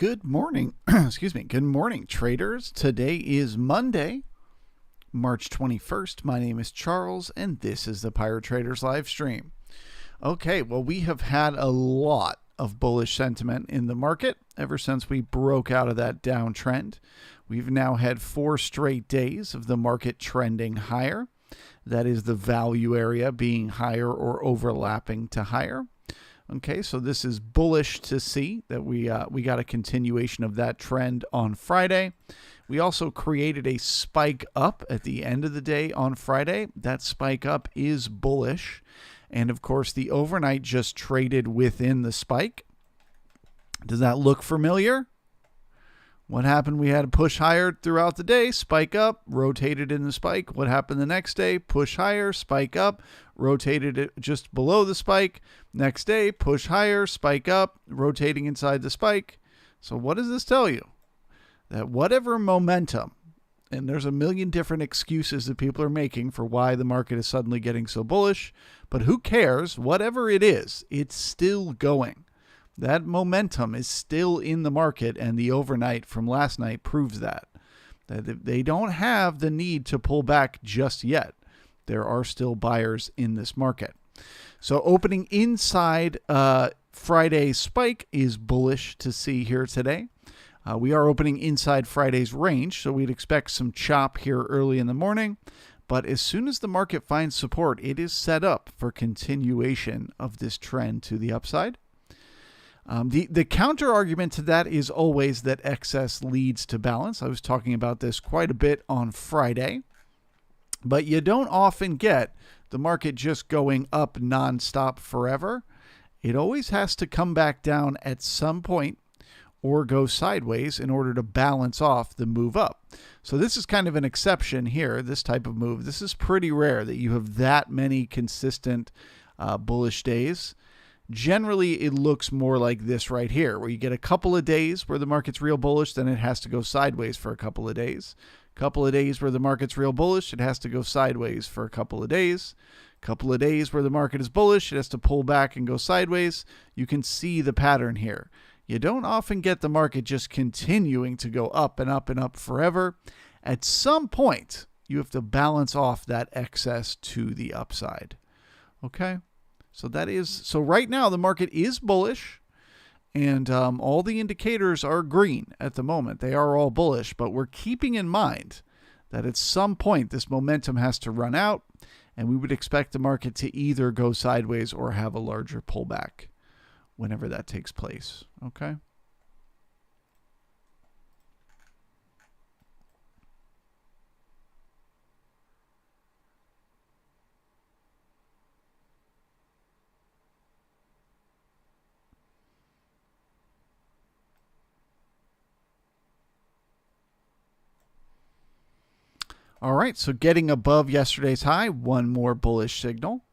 Good morning. Excuse me. Good morning, traders. Today is Monday, March 21st. My name is Charles, and this is the Pirate Traders live stream. Okay, well, we have had a lot of bullish sentiment in the market ever since we broke out of that downtrend. We've now had 4 straight days of the market trending higher. That is the value area being higher or overlapping to higher. Okay, so this is bullish to see that we got a continuation of that trend on Friday. We also created a spike up at the end of the day on Friday. That spike up is bullish. And of course, the overnight just traded within the spike. Does that look familiar? What happened? We had a push higher throughout the day, spike up, rotated in the spike. What happened the next day? Push higher, spike up, rotated it just below the spike. Next day, push higher, spike up, rotating inside the spike. So what does this tell you? That whatever momentum, and there's a million different excuses that people are making for why the market is suddenly getting so bullish, but who cares? Whatever it is, it's still going. That momentum is still in the market, and the overnight from last night proves that they don't have the need to pull back just yet. There are still buyers in this market. So opening inside Friday's spike is bullish to see here today. We are opening inside Friday's range, so we'd expect some chop here early in the morning. But as soon as the market finds support, it is set up for continuation of this trend to the upside. The counter argument to that is always that excess leads to balance. I was talking about this quite a bit on Friday, but you don't often get the market just going up nonstop forever. It always has to come back down at some point or go sideways in order to balance off the move up. So this is kind of an exception here, this type of move. This is pretty rare that you have that many consistent bullish days. Generally, it looks more like this right here, where you get a couple of days where the market's real bullish, then it has to go sideways for a couple of days. Couple of days where the market's real bullish, it has to go sideways for a couple of days. Couple of days where the market is bullish, it has to pull back and go sideways. You can see the pattern here. You don't often get the market just continuing to go up and up and up forever. At some point, you have to balance off that excess to the upside. Okay? So right now the market is bullish, and all the indicators are green at the moment. They are all bullish, but we're keeping in mind that at some point this momentum has to run out, and we would expect the market to either go sideways or have a larger pullback whenever that takes place. Okay? All right, so getting above yesterday's high, one more bullish signal.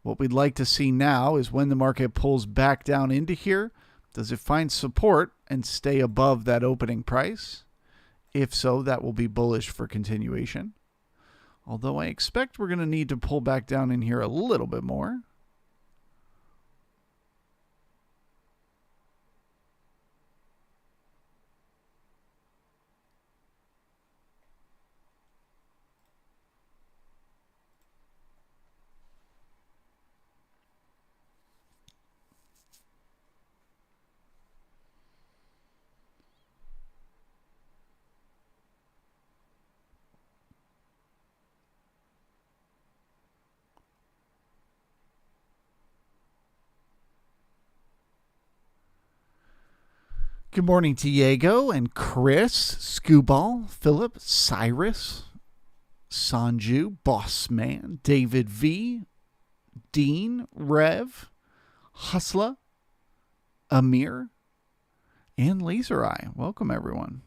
What we'd like to see now is when the market pulls back down into here, does it find support and stay above that opening price? If so, that will be bullish for continuation. Although I expect we're going to need to pull back down in here a little bit more. Good morning, Diego and Chris, Scooball, Philip, Cyrus, Sanju, Bossman, David V, Dean, Rev, Hustla, Amir, and Laser Eye. Welcome, everyone.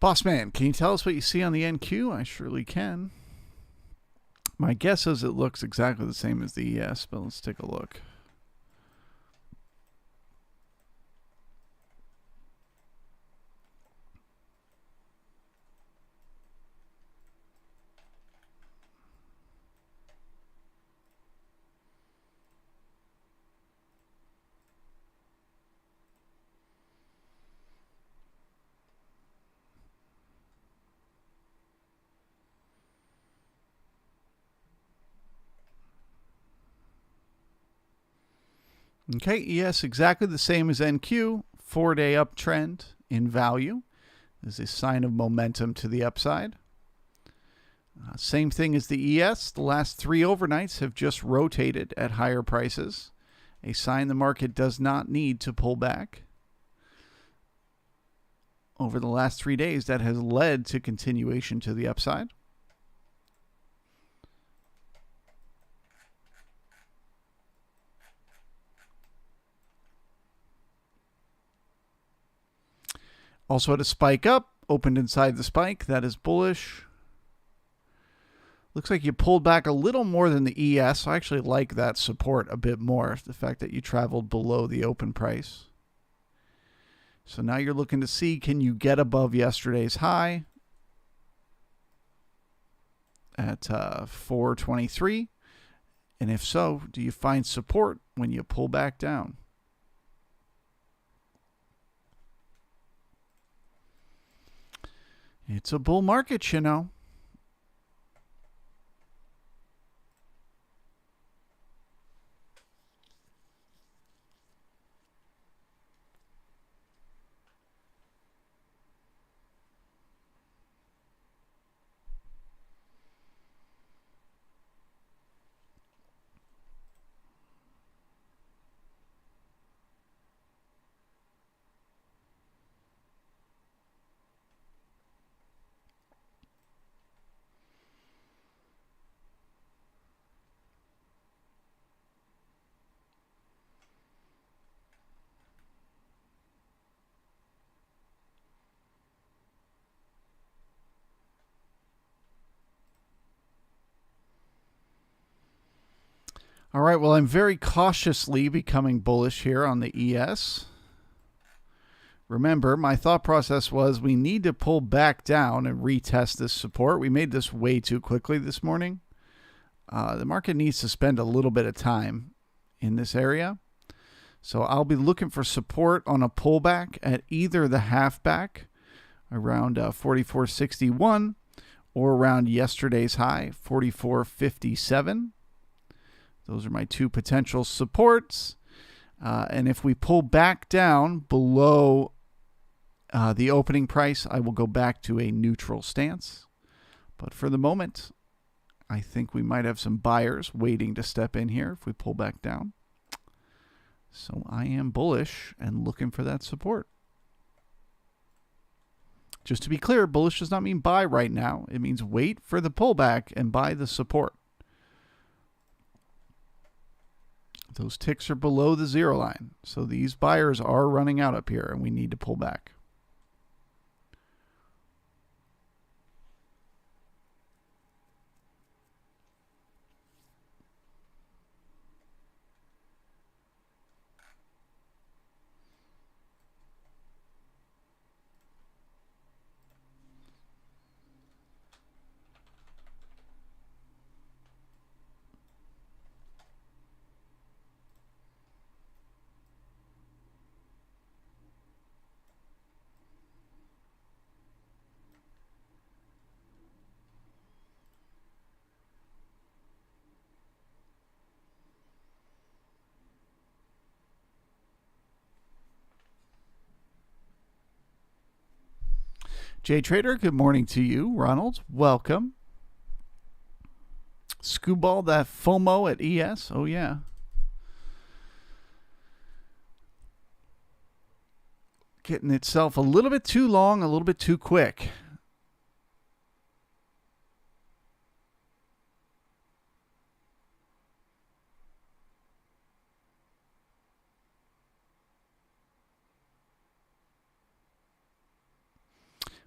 Boss man, can you tell us what you see on the NQ? I surely can. My guess is it looks exactly the same as the ES, but let's take a look. Okay, ES exactly the same as NQ. 4-day uptrend in value is a sign of momentum to the upside. Same thing as the ES. The last 3 overnights have just rotated at higher prices, a sign the market does not need to pull back. Over the last 3 days, that has led to continuation to the upside. Also had a spike up, opened inside the spike. That is bullish. Looks like you pulled back a little more than the ES. I actually like that support a bit more, the fact that you traveled below the open price. So now you're looking to see, can you get above yesterday's high at 423? And if so, do you find support when you pull back down? It's a bull market, you know. All right, well, I'm very cautiously becoming bullish here on the ES. Remember, my thought process was we need to pull back down and retest this support. We made this way too quickly this morning. The market needs to spend a little bit of time in this area. So I'll be looking for support on a pullback at either the halfback around 44.61 or around yesterday's high, 44.57. Those are my 2 potential supports. And if we pull back down below the opening price, I will go back to a neutral stance. But for the moment, I think we might have some buyers waiting to step in here if we pull back down. So I am bullish and looking for that support. Just to be clear, bullish does not mean buy right now. It means wait for the pullback and buy the support. Those ticks are below the 0 line. So these buyers are running out up here and we need to pull back. Jay Trader, good morning to you. Ronald, welcome. Scooball, that FOMO at ES. Oh, yeah. Getting itself a little bit too long, a little bit too quick.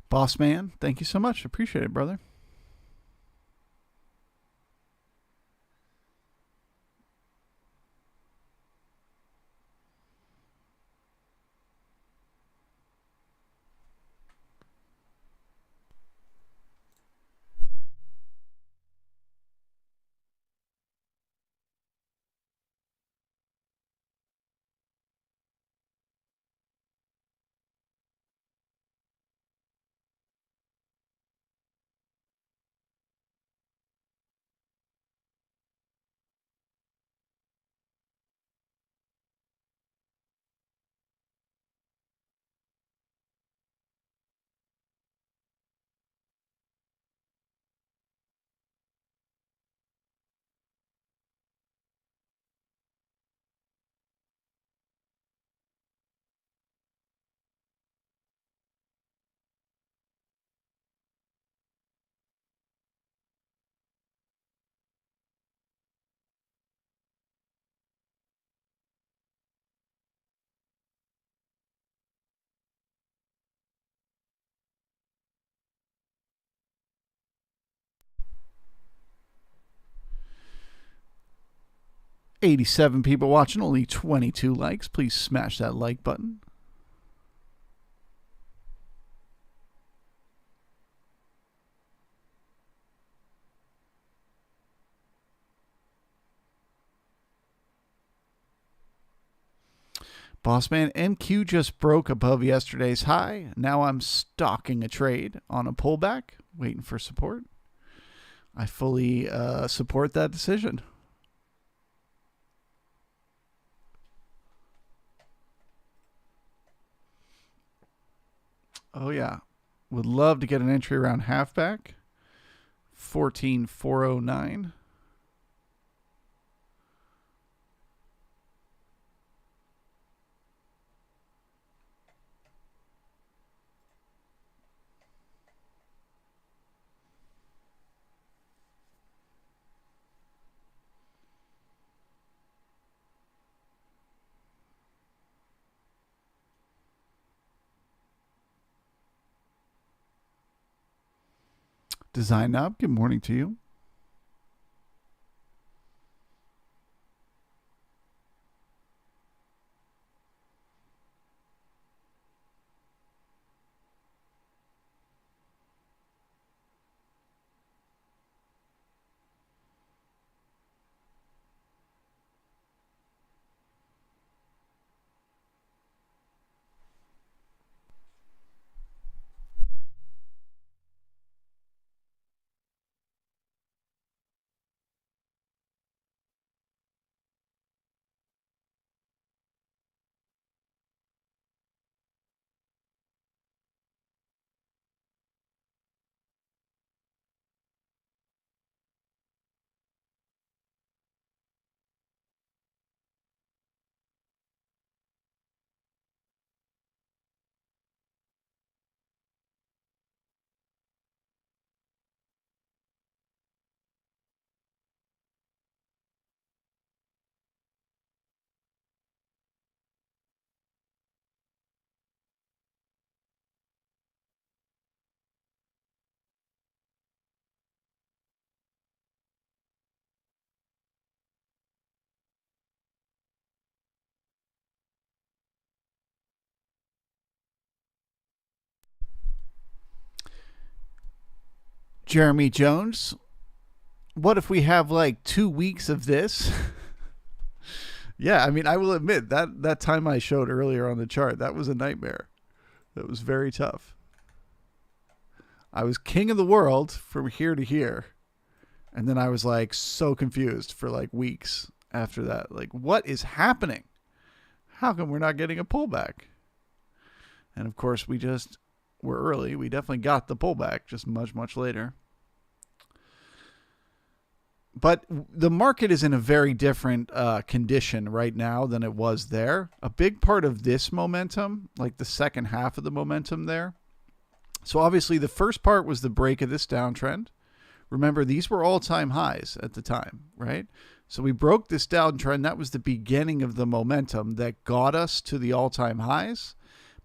Boss man, thank you so much. Appreciate it, brother. $87 people watching, only 22 likes. Please smash that like button. Bossman MQ just broke above yesterday's high. Now I'm stalking a trade on a pullback, waiting for support. I fully support that decision. Oh, yeah. Would love to get an entry around halfback. 14,409. Design Knob, good morning to you. Jeremy Jones, what if we have like 2 weeks of this? Yeah, I mean, I will admit that time I showed earlier on the chart, that was a nightmare. That was very tough. I was king of the world from here to here. And then I was like so confused for like weeks after that. Like, what is happening? How come we're not getting a pullback? And of course, we just were early. We definitely got the pullback, just much, much later. But the market is in a very different condition right now than it was there. A big part of this momentum, like the second half of the momentum there. So obviously the first part was the break of this downtrend. Remember, these were all-time highs at the time, right? So we broke this downtrend. That was the beginning of the momentum that got us to the all-time highs.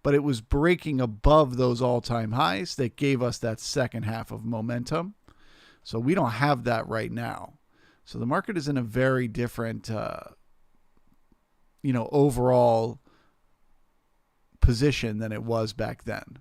but it was breaking above those all-time highs that gave us that second half of momentum. So we don't have that right now. So the market is in a very different, overall position than it was back then.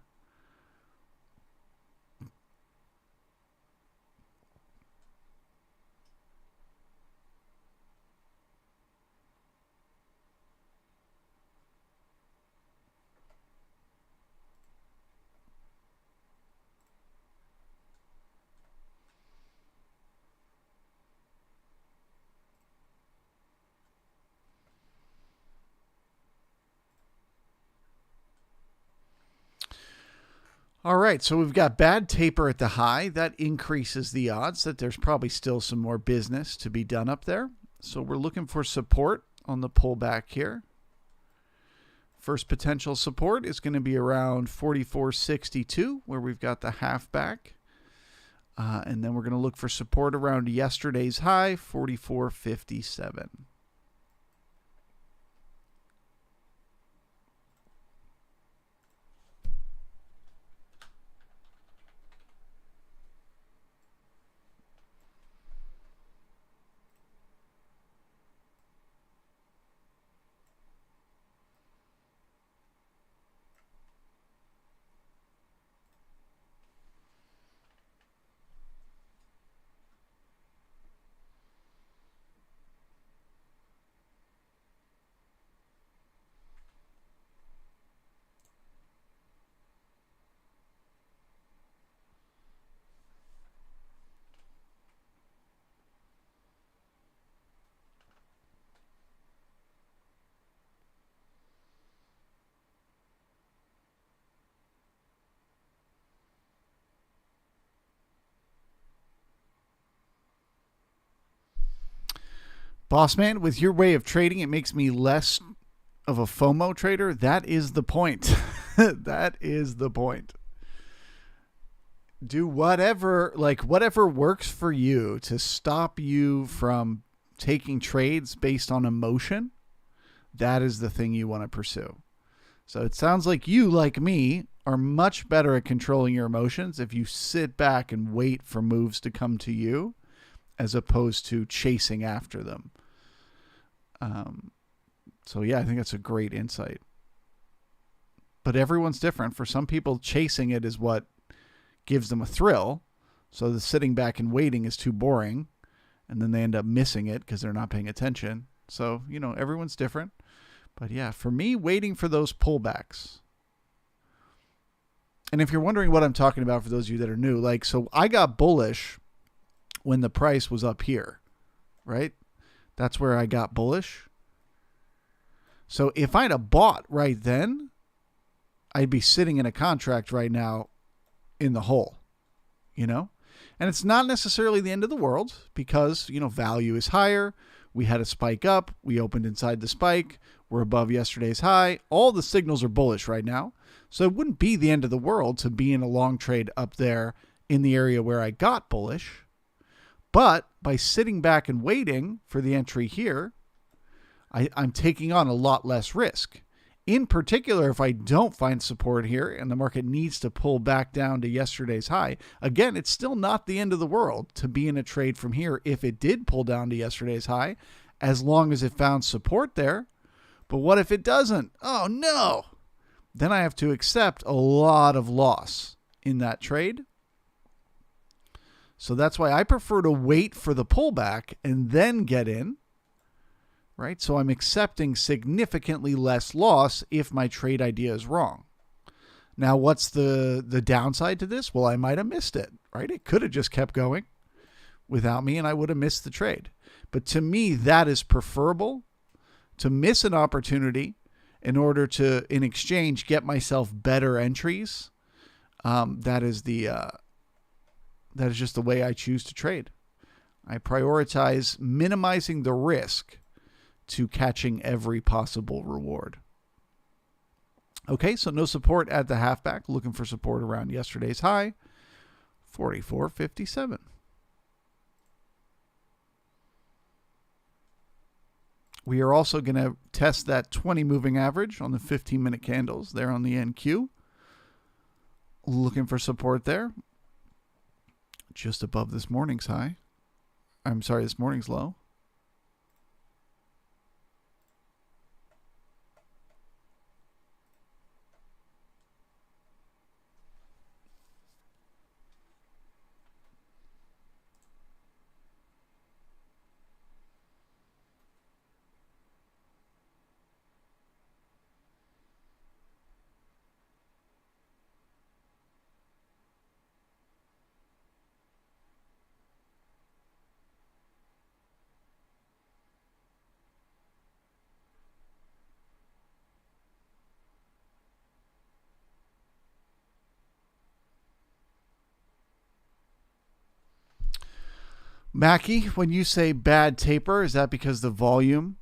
All right, so we've got bad taper at the high. That increases the odds that there's probably still some more business to be done up there. So we're looking for support on the pullback here. First potential support is going to be around 44.62, where we've got the half back. And then we're going to look for support around yesterday's high, 44.57. Boss man, with your way of trading, it makes me less of a FOMO trader. That is the point. That is the point. Do whatever works for you to stop you from taking trades based on emotion. That is the thing you want to pursue. So it sounds like you, like me, are much better at controlling your emotions if you sit back and wait for moves to come to you as opposed to chasing after them. So yeah, I think that's a great insight. But everyone's different. For some people, chasing it is what gives them a thrill. So the sitting back and waiting is too boring. And then they end up missing it because they're not paying attention. So, everyone's different. But yeah, for me, waiting for those pullbacks. And if you're wondering what I'm talking about for those of you that are new, so I got bullish when the price was up here, right? That's where I got bullish. So if I'd have bought right then, I'd be sitting in a contract right now in the hole, And it's not necessarily the end of the world because, value is higher. We had a spike up. We opened inside the spike. We're above yesterday's high. All the signals are bullish right now. So it wouldn't be the end of the world to be in a long trade up there in the area where I got bullish. But by sitting back and waiting for the entry here, I'm taking on a lot less risk. In particular, if I don't find support here and the market needs to pull back down to yesterday's high, again, it's still not the end of the world to be in a trade from here if it did pull down to yesterday's high, as long as it found support there. But what if it doesn't? Oh, no. Then I have to accept a lot of loss in that trade. So that's why I prefer to wait for the pullback and then get in, right? So I'm accepting significantly less loss if my trade idea is wrong. Now, what's the downside to this? Well, I might have missed it, right? It could have just kept going without me and I would have missed the trade. But to me, that is preferable to miss an opportunity in order to, in exchange, get myself better entries. That is just the way I choose to trade. I prioritize minimizing the risk to catching every possible reward. Okay, so no support at the halfback. Looking for support around yesterday's high, 44.57. We are also going to test that 20 moving average on the 15-minute candles there on the NQ. Looking for support there. Just above this morning's high. I'm sorry, this morning's low. Mackie, when you say bad taper, is that because the volume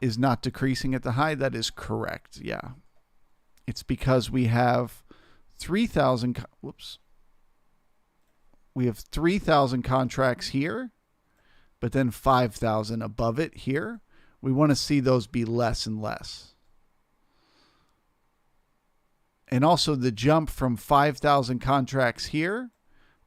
is not decreasing at the high? That is correct. Yeah. It's because we have 3,000. Whoops. We have 3,000 contracts here, but then 5,000 above it here. We want to see those be less and less. And also the jump from 5,000 contracts here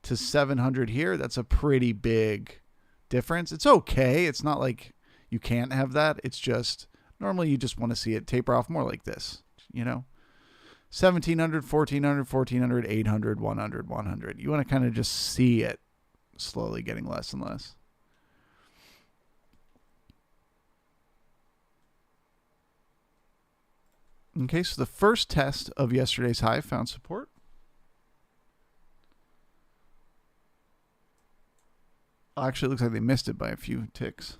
to 700 here, that's a pretty big difference. It's okay. It's not like you can't have that. It's just normally you just want to see it taper off more like this, 1,700, 1,400, 1,400, 800, 100, 100. You want to kind of just see it slowly getting less and less. Okay, so the first test of yesterday's high found support. Actually, it looks like they missed it by a few ticks.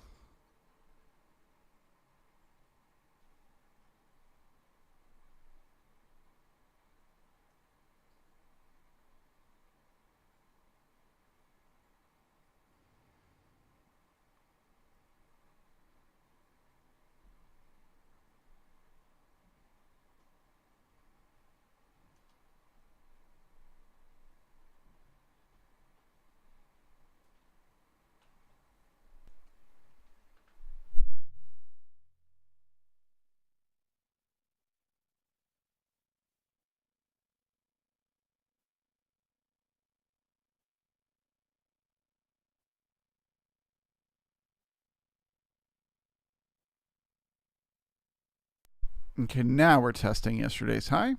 Okay, now we're testing yesterday's high.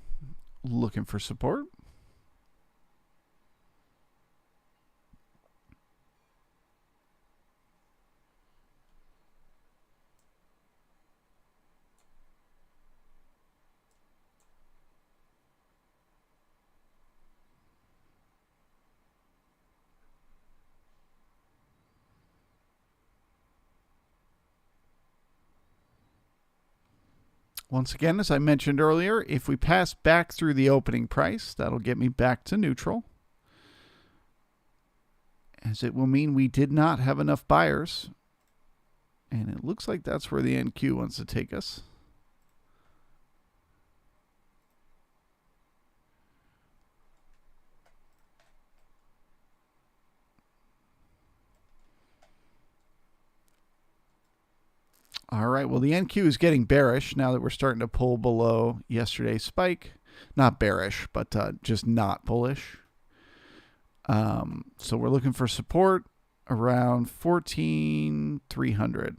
Looking for support. Once again, as I mentioned earlier, if we pass back through the opening price, that'll get me back to neutral, as it will mean we did not have enough buyers. And it looks like that's where the NQ wants to take us. All right, well, the NQ is getting bearish now that we're starting to pull below yesterday's spike. Not bearish, but just not bullish. So we're looking for support around 14,300.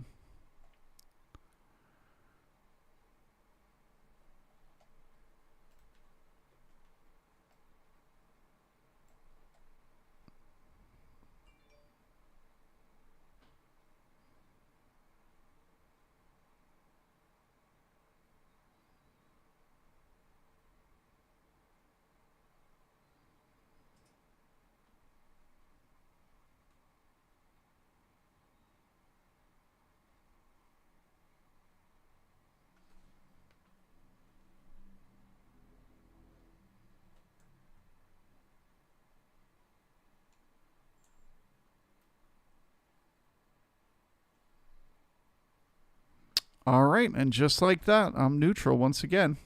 All right, and just like that, I'm neutral once again.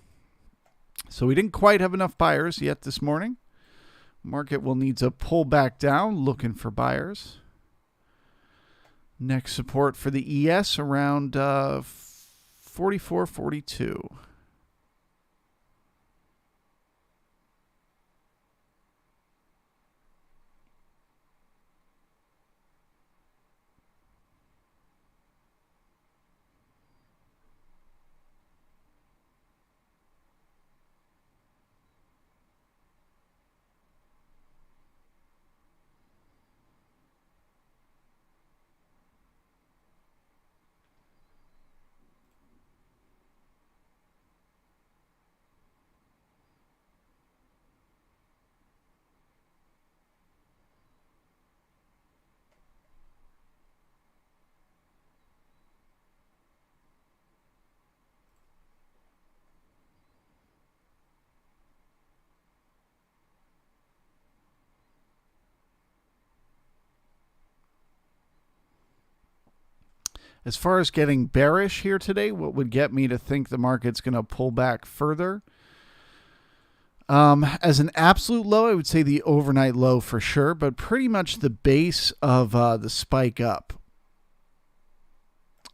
So we didn't quite have enough buyers yet this morning. Market will need to pull back down, looking for buyers. Next support for the ES around 44.42. As far as getting bearish here today, what would get me to think the market's going to pull back further? As an absolute low, I would say the overnight low for sure, but pretty much the base of the spike up.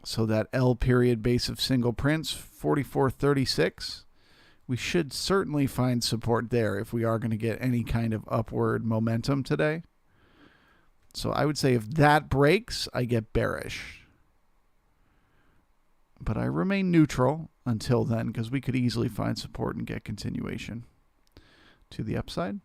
So that L period base of single prints, 44.36. We should certainly find support there if we are going to get any kind of upward momentum today. So I would say if that breaks, I get bearish. But I remain neutral until then because we could easily find support and get continuation to the upside.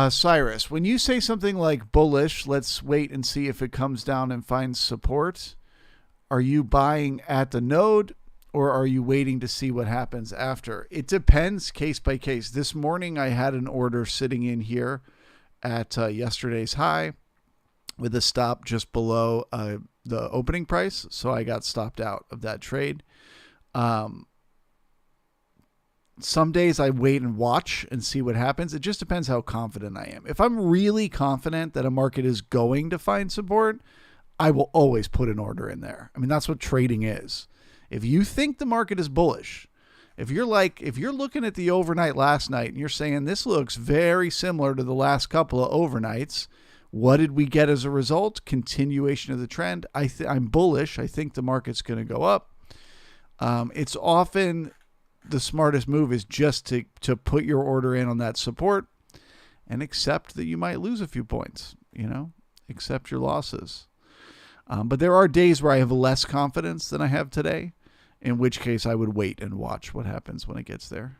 Cyrus, when you say something like bullish, let's wait and see if it comes down and finds support. Are you buying at the node or are you waiting to see what happens after? It depends case by case. This morning I had an order sitting in here at yesterday's high with a stop just below the opening price. So I got stopped out of that trade. Some days I wait and watch and see what happens. It just depends how confident I am. If I'm really confident that a market is going to find support, I will always put an order in there. I mean, that's what trading is. If you think the market is bullish, if you're looking at the overnight last night and you're saying this looks very similar to the last couple of overnights, what did we get as a result? Continuation of the trend. I'm bullish. I think the market's going to go up. It's often the smartest move is just to put your order in on that support and accept that you might lose a few points, accept your losses. But there are days where I have less confidence than I have today, in which case I would wait and watch what happens when it gets there.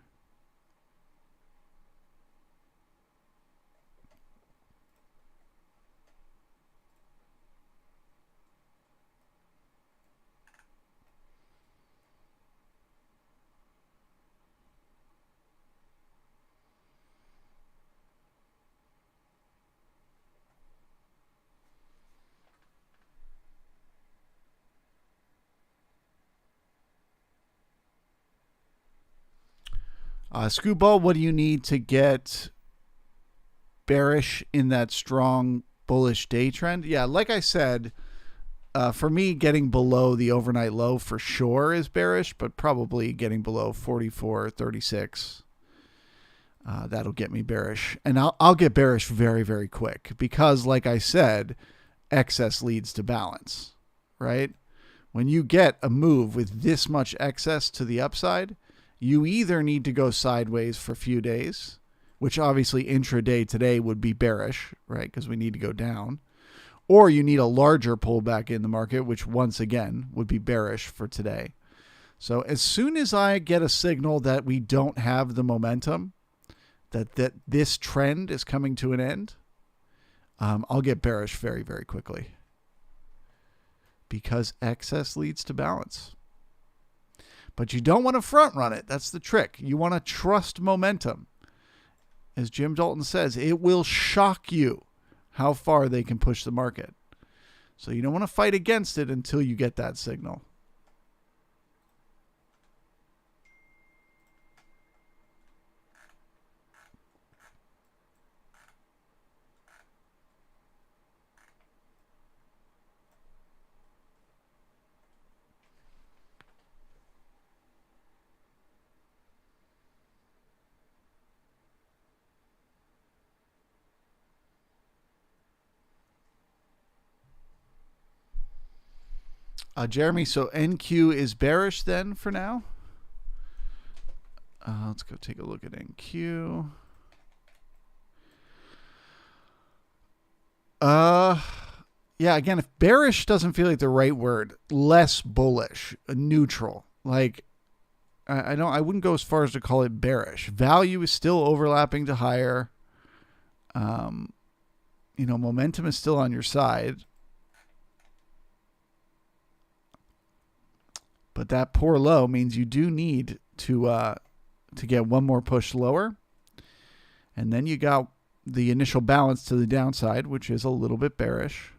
Screwball, what do you need to get bearish in that strong bullish day trend? Yeah, like I said, for me, getting below the overnight low for sure is bearish, but probably getting below 44.36. That'll get me bearish. And I'll get bearish very, very quick because, like I said, excess leads to balance, right? When you get a move with this much excess to the upside, you either need to go sideways for a few days, which obviously intraday today would be bearish, right? Because we need to go down. Or you need a larger pullback in the market, which once again would be bearish for today. So as soon as I get a signal that we don't have the momentum, that this trend is coming to an end, I'll get bearish very, very quickly because excess leads to balance. But you don't want to front run it. That's the trick. You want to trust momentum. As Jim Dalton says, it will shock you how far they can push the market. So you don't want to fight against it until you get that signal. Jeremy, so NQ is bearish then for now? Let's go take a look at NQ. Yeah, again, if bearish doesn't feel like the right word, less bullish, neutral. Like, I wouldn't go as far as to call it bearish. Value is still overlapping to higher. Momentum is still on your side. But that poor low means you do need to get one more push lower. And then you got the initial balance to the downside, which is a little bit bearish.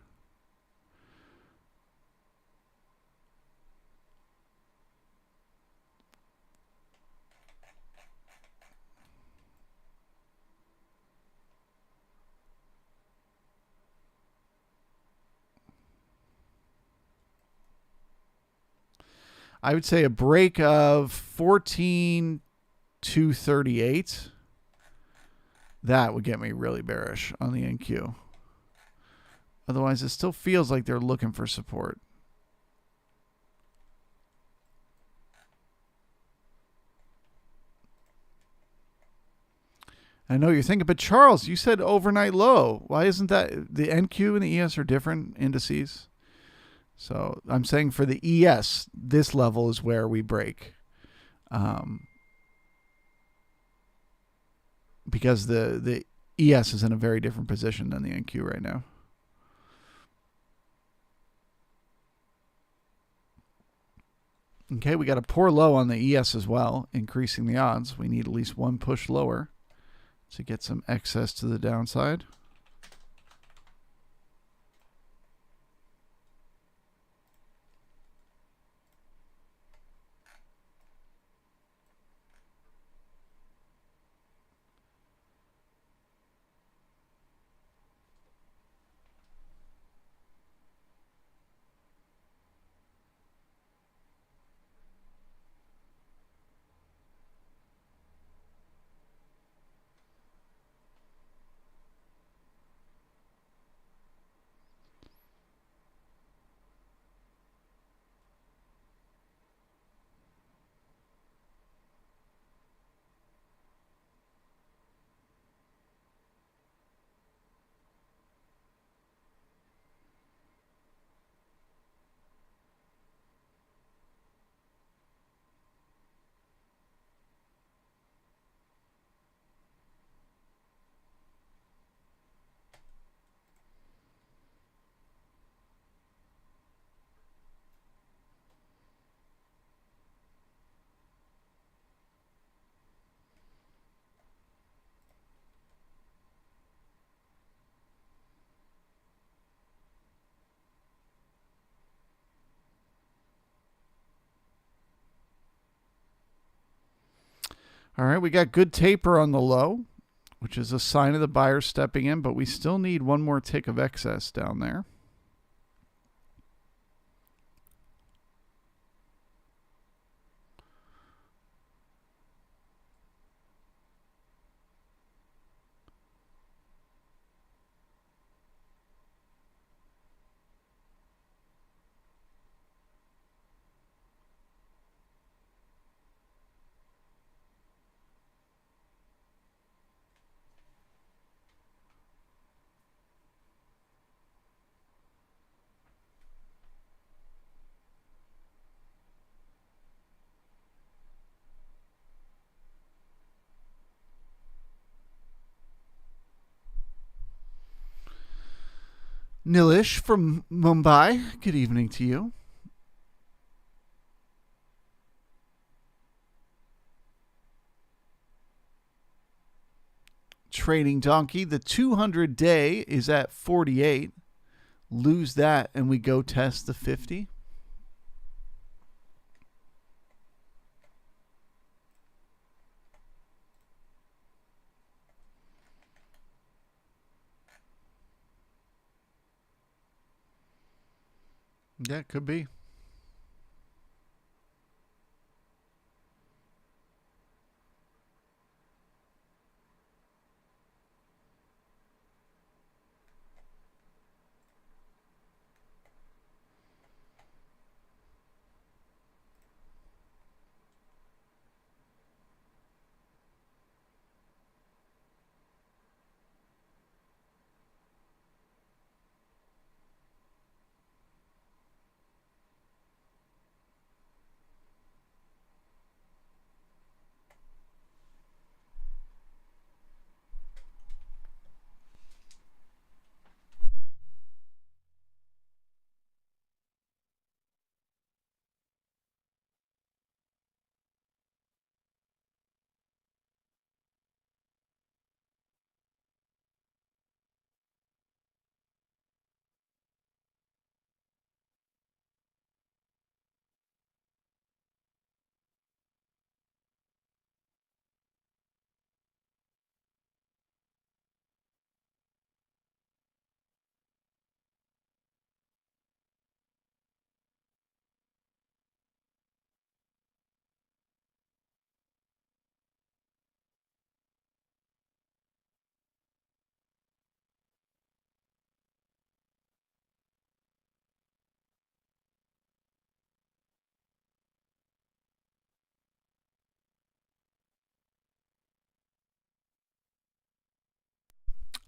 I would say a break of 14,238. That would get me really bearish on the NQ. Otherwise, it still feels like they're looking for support. I know you're thinking, but Charles, you said overnight low. Why isn't that? The NQ and the ES are different indices. So I'm saying for the ES, this level is where we break. Because the ES is in a very different position than the NQ right now. Okay, we got a poor low on the ES as well, increasing the odds. We need at least one push lower to get some excess to the downside. All right, we got good taper on the low, which is a sign of the buyer stepping in, but we still need one more tick of excess down there. Nilish from Mumbai, good evening to you. Trading Donkey, the 200 day is at 48. Lose that and we go test the 50. Yeah, it could be.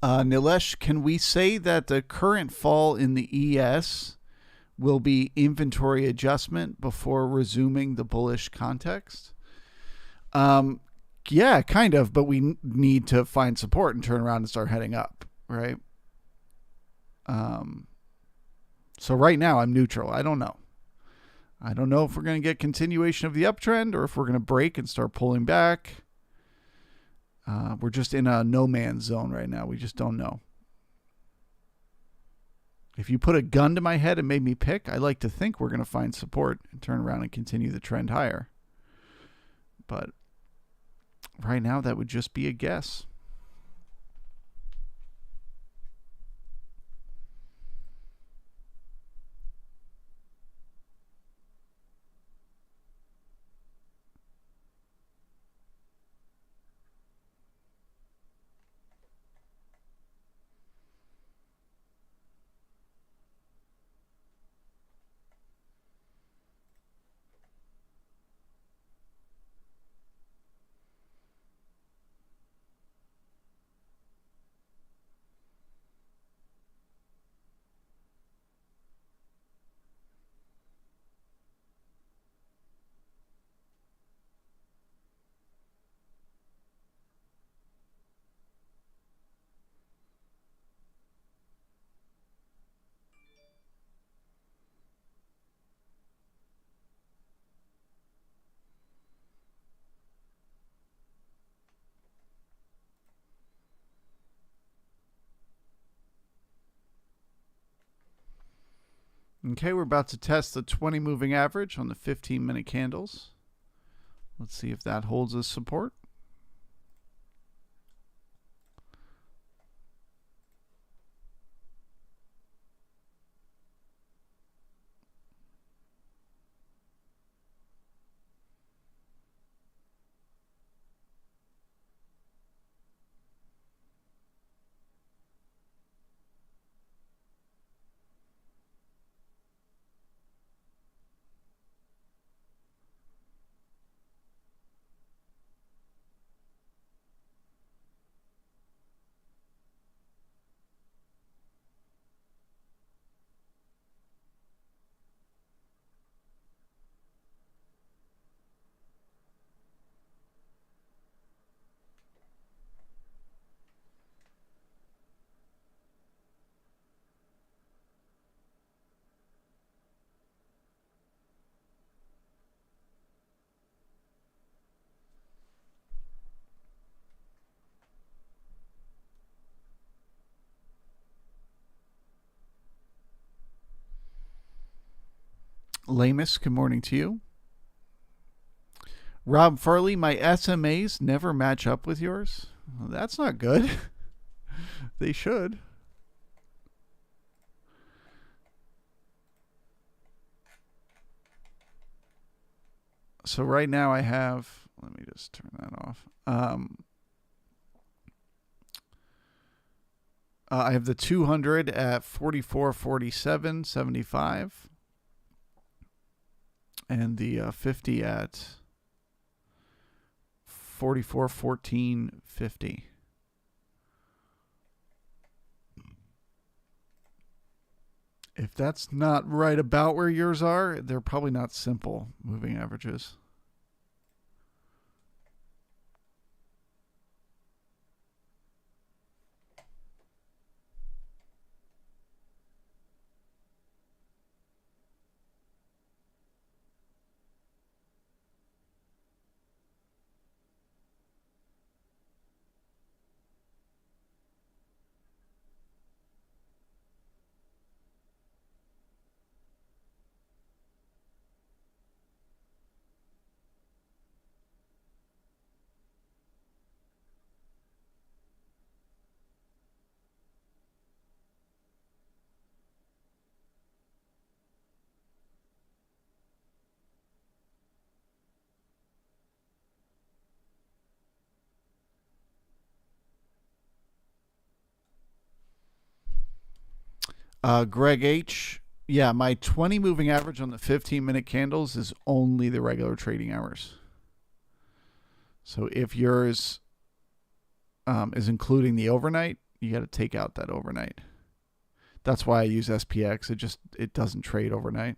Nilesh, can we say that the current fall in the ES will be inventory adjustment before resuming the bullish context? Um, yeah, kind of, but we need to find support and turn around and start heading up, right? Um, so right now I'm neutral. I don't know. I don't know if we're going to get continuation of the uptrend or if we're going to break and start pulling back. We're just in a no man's zone right now. We just don't know. If you put a gun to my head and made me pick, I like to think we're going to find support and turn around and continue the trend higher. But right now, that would just be a guess. Okay, we're about to test the 20 moving average on the 15-minute candles. Let's see if that holds as support. Lamus, good morning to you. Rob Farley, my SMAs never match up with yours. Well, that's not good. They should. So right now I have, let me just turn that off. I have the 200 at 44.47.75 and the 50 at 44.14.50. If that's not right about where yours are, they're probably not simple moving averages. Greg H. Yeah, my 20 moving average on the 15-minute candles is only the regular trading hours. So if yours is including the overnight, you got to take out that overnight. That's why I use SPX. It doesn't trade overnight.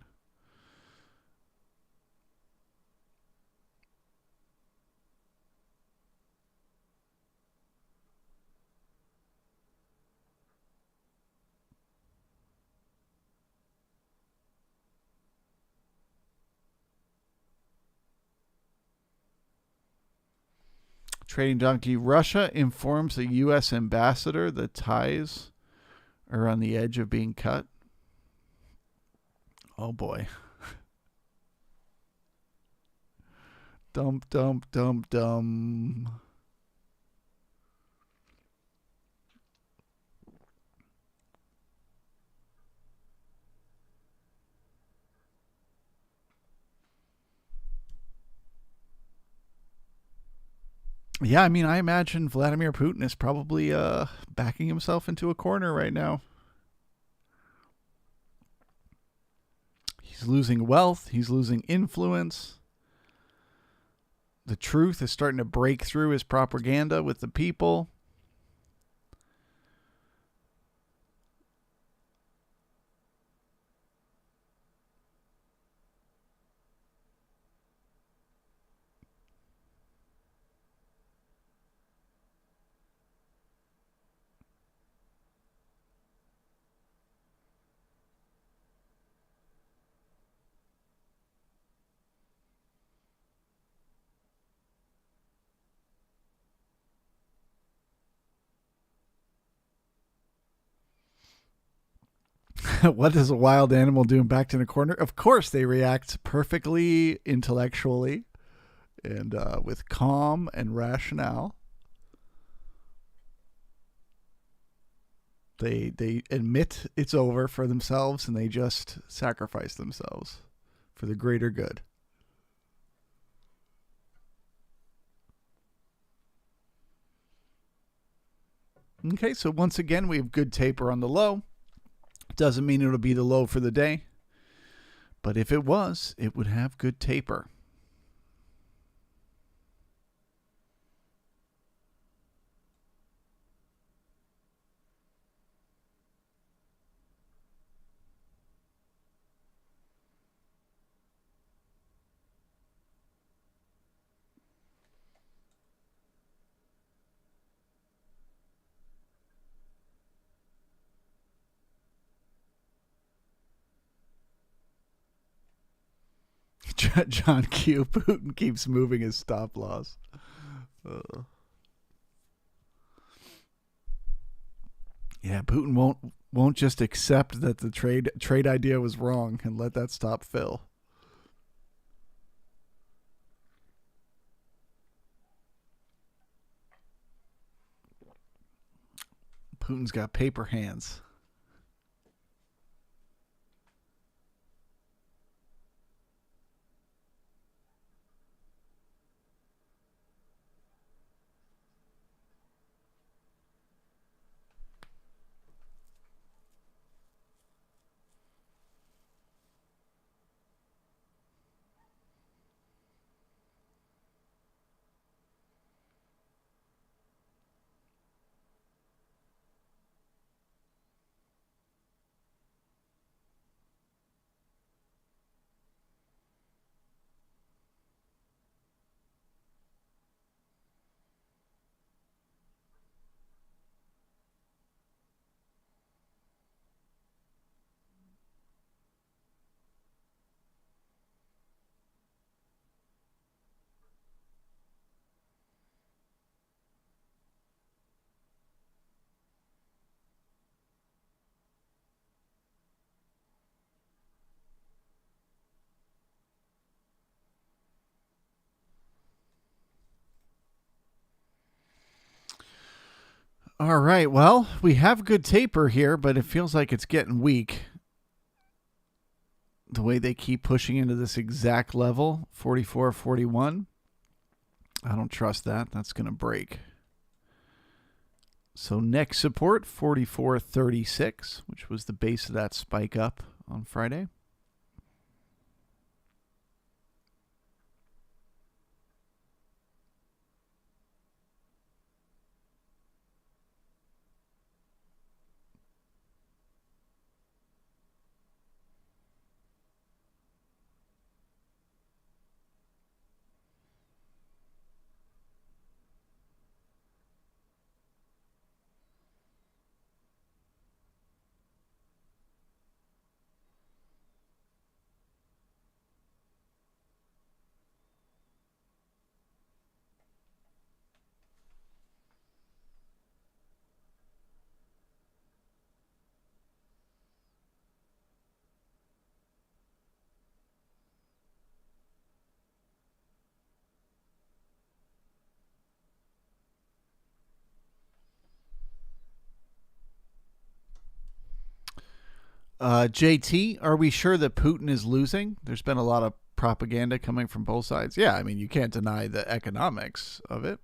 Trading Donkey, Russia informs the U.S. ambassador that ties are on the edge of being cut. Oh boy. Dump, dump, dump, dump. Yeah, I mean, I imagine Vladimir Putin is probably backing himself into a corner right now. He's losing wealth. He's losing influence. The truth is starting to break through his propaganda with the people. What is a wild animal doing backed in a corner? Of course, they react perfectly intellectually and with calm and rationale. They admit it's over for themselves and they just sacrifice themselves for the greater good. Okay, so once again, we have good taper on the low. Doesn't mean it'll be the low for the day, but if it was, it would have good taper. John Q. Putin keeps moving his stop loss. Yeah, Putin won't just accept that the trade idea was wrong and let that stop fill. Putin's got paper hands. All right. Well, we have good taper here, but it feels like it's getting weak. The way they keep pushing into this exact level, 44.41. I don't trust that. That's going to break. So next support, 44.36, which was the base of that spike up on Friday. JT, are we sure that Putin is losing? There's been a lot of propaganda coming from both sides. Yeah, I mean, you can't deny the economics of it.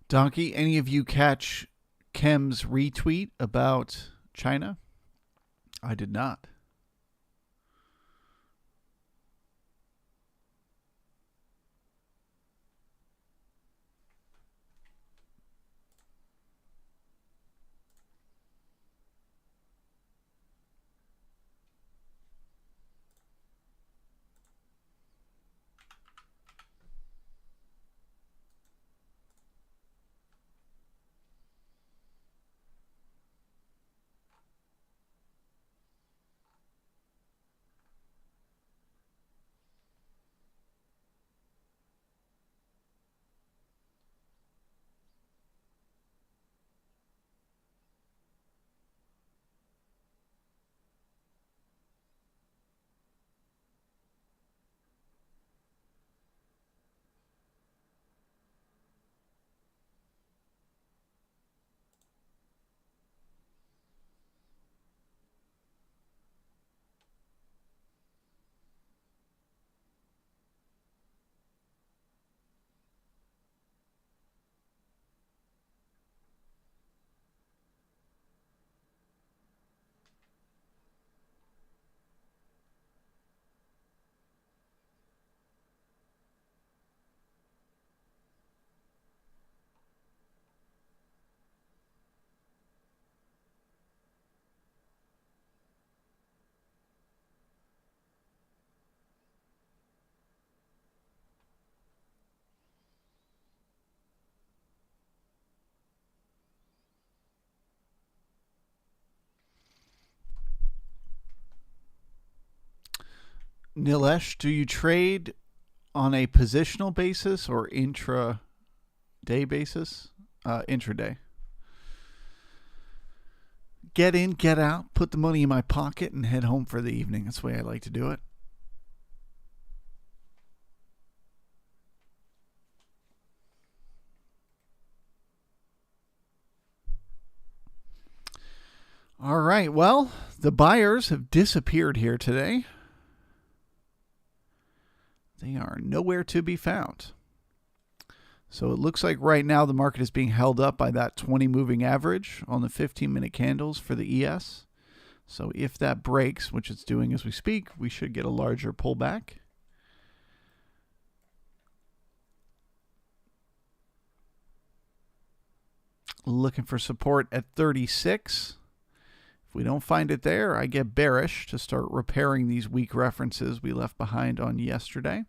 Donkey, any of you catch Kem's retweet about China? I did not. Nilesh, do you trade on a positional basis or intra-day basis? Intraday. Get in, get out, put the money in my pocket, and head home for the evening. That's the way I like to do it. All right, well, the buyers have disappeared here today. They are nowhere to be found. So it looks like right now the market is being held up by that 20 moving average on the 15-minute candles for the ES. So if that breaks, which it's doing as we speak, we should get a larger pullback. Looking for support at 36. If we don't find it there, I get bearish to start repairing these weak references we left behind on yesterday.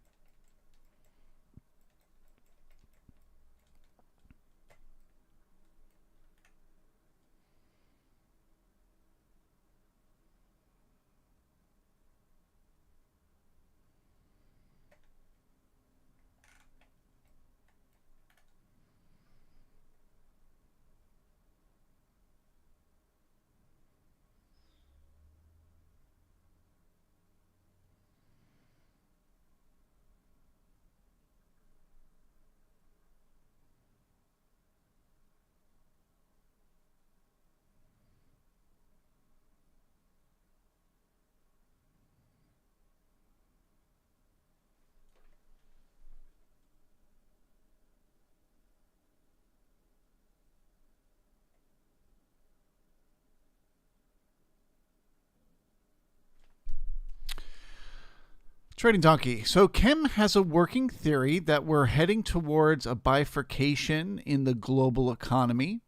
Trading Donkey. So Kim has a working theory that we're heading towards a bifurcation in the global economy,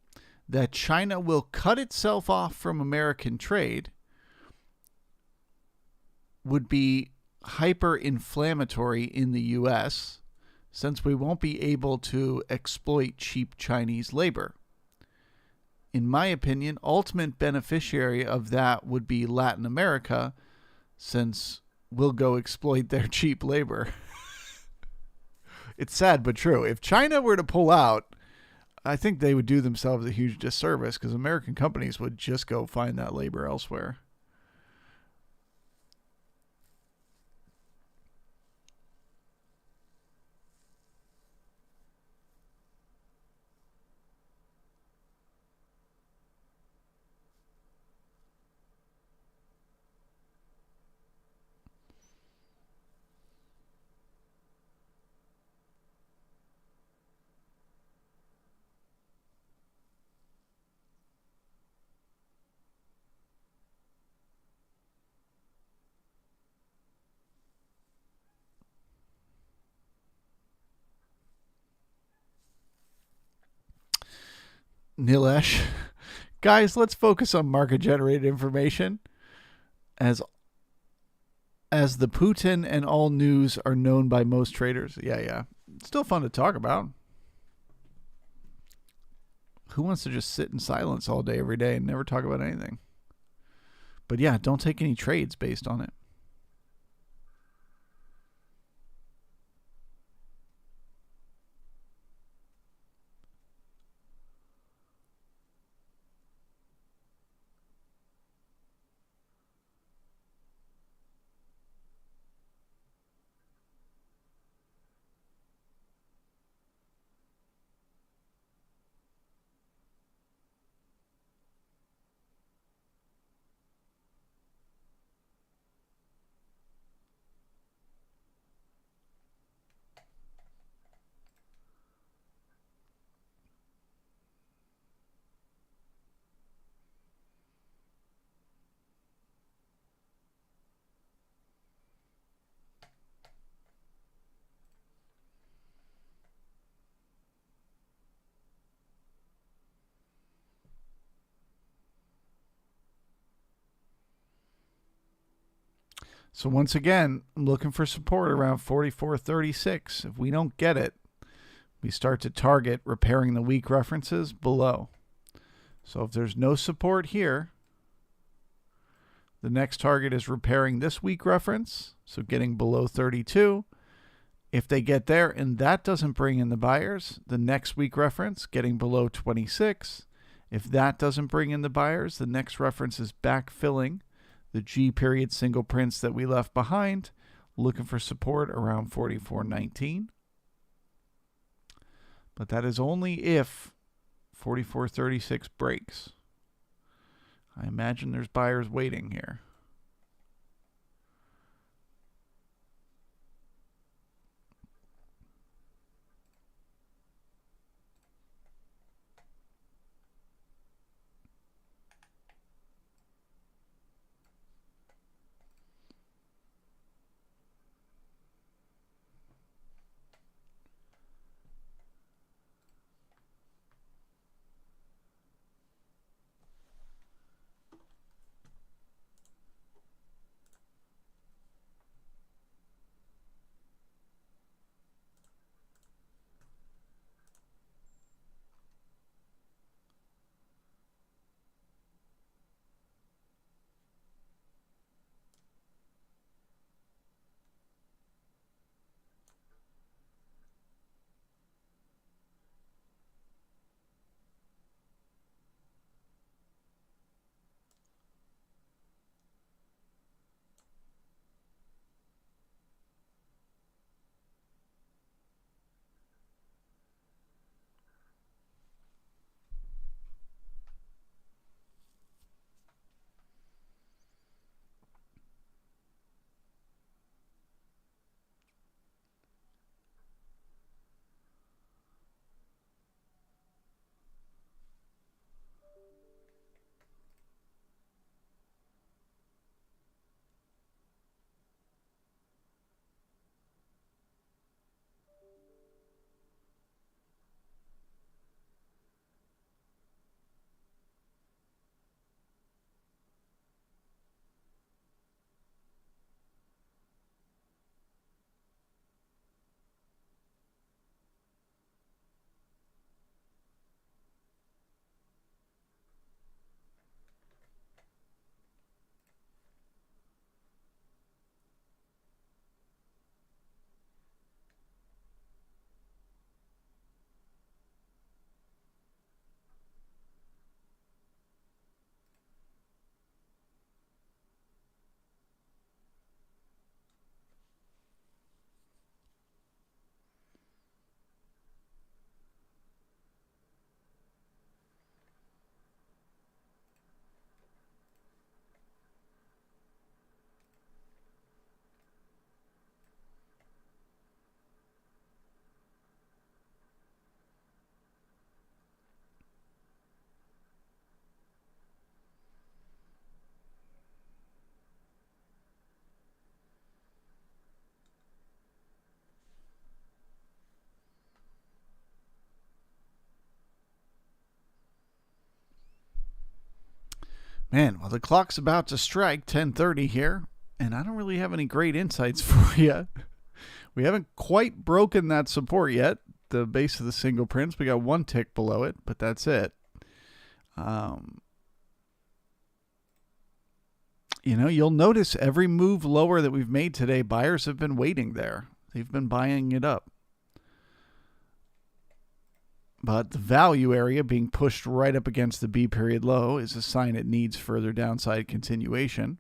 that China will cut itself off from American trade, would be hyper-inflammatory in the U.S., since we won't be able to exploit cheap Chinese labor. In my opinion, ultimate beneficiary of that would be Latin America, since we'll go exploit their cheap labor. It's sad but true. If China were to pull out, I think they would do themselves a huge disservice, because American companies would just go find that labor elsewhere. Nilesh. Guys, let's focus on market-generated information. As the Putin and all news are known by most traders. Yeah. It's still fun to talk about. Who wants to just sit in silence all day, every day, and never talk about anything? But yeah, don't take any trades based on it. So once again, I'm looking for support around 44.36. If we don't get it, we start to target repairing the weak references below. So if there's no support here, The next target is repairing this week reference, so getting below 32. If they get there and that doesn't bring in the buyers, the next week reference getting below 26. If that doesn't bring in the buyers, the next reference is backfilling the G period single prints that we left behind, looking for support around 44.19. But that is only if 44.36 breaks. I imagine there's buyers waiting here. Man, well, the clock's about to strike 10:30 here, and I don't really have any great insights for you. We haven't quite broken that support yet, the base of the single prints. We got one tick below it, but that's it. You'll notice every move lower that we've made today, buyers have been waiting there. They've been buying it up. But the value area being pushed right up against the B period low is a sign it needs further downside continuation.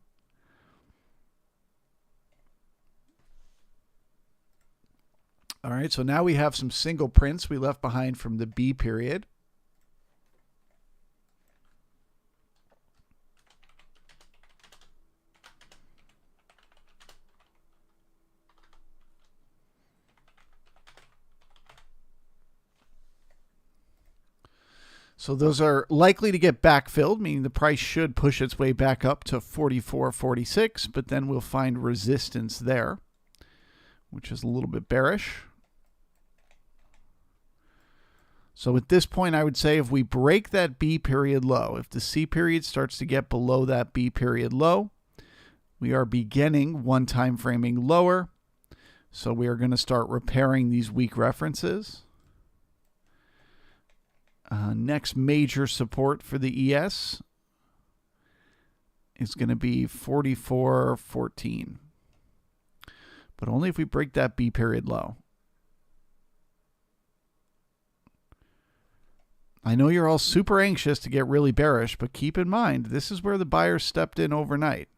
All right, so now we have some single prints we left behind from the B period. So those are likely to get backfilled, meaning the price should push its way back up to 44.46, but then we'll find resistance there, which is a little bit bearish. So at this point, I would say if we break that B period low, if the C period starts to get below that B period low, we are beginning one time framing lower. So we are going to start repairing these weak references. Next major support for the ES is going to be 44.14. But only if we break that B period low. I know you're all super anxious to get really bearish, but keep in mind, this is where the buyers stepped in overnight.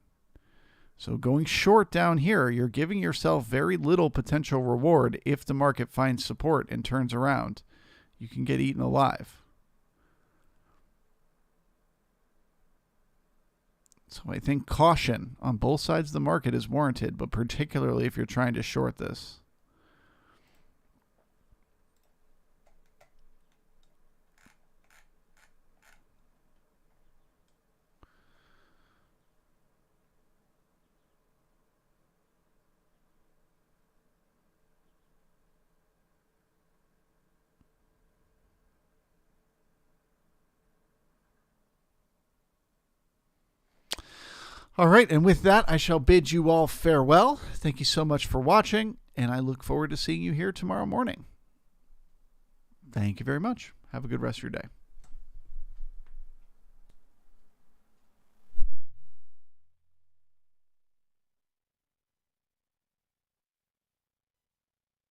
So going short down here, you're giving yourself very little potential reward if the market finds support and turns around. You can get eaten alive. So I think caution on both sides of the market is warranted, but particularly if you're trying to short this. All right, and with that, I shall bid you all farewell. Thank you so much for watching, and I look forward to seeing you here tomorrow morning. Thank you very much. Have a good rest of your day.